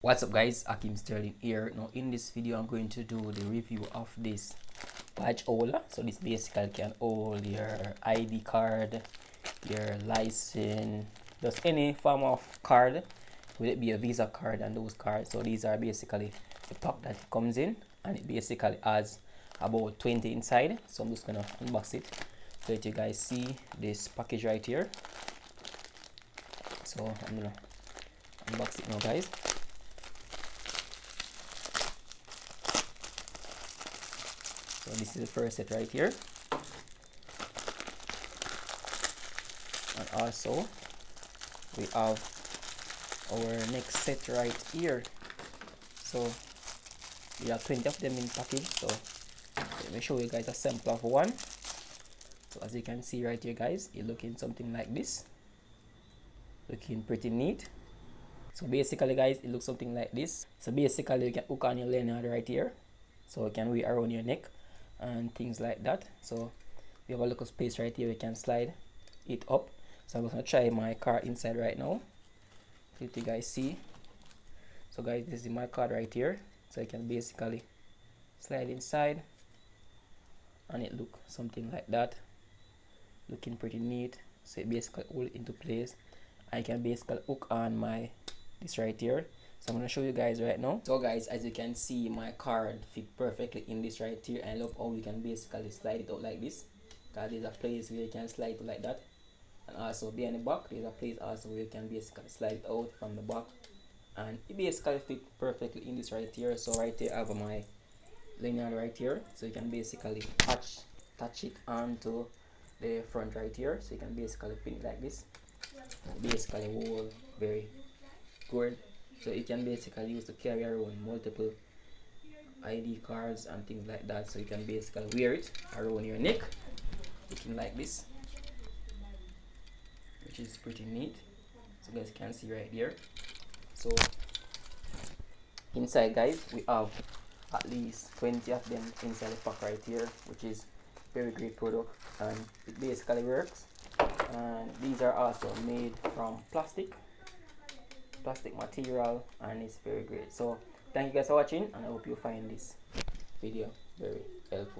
What's up guys, Ackeem Sterling here. Now in this video I'm going to do the review of this badge holder. So this basically can hold your ID card, your license, just any form of card, will it be a Visa card and those cards. So these are basically the pack that it comes in, and it basically has about 20 inside. So I'm just gonna unbox it so that you guys see this package right here. So I'm gonna unbox it now guys. So this is the first set right here, and also we have our next set right here. So we have 20 of them in package. So let me show you guys a sample of one. So as you can see right here guys, it looking something like this, looking pretty neat. So basically guys, it looks something like this. So basically you can hook on your lanyard right here, so you can wear around your neck and things like that. So we have a little space right here, we can slide it up. So I'm gonna try my card inside right now, let you guys see. So guys, this is my card right here, so you can basically slide inside and it look something like that, looking pretty neat. So it basically hold it into place. I can basically hook on my this right here. So I'm gonna show you guys right now. So guys, as you can see, my card fit perfectly in this right here, and look how you can basically slide it out like this. There's a place where you can slide it like that, and also behind the back there's a place also where you can basically slide it out from the back, and it basically fit perfectly in this right here. So right here I have my lanyard right here, so you can basically touch it onto the front right here, so you can basically pin it like this. Basically hold very good, so you can basically use to carry around multiple ID cards and things like that. So you can basically wear it around your neck looking like this, which is pretty neat. So guys can see right there. So inside guys, we have at least 20 of them inside the pack right here, which is very great product, and it basically works. And these are also made from plastic material, and it's very great. So thank you guys for watching, and I hope you find this video very helpful.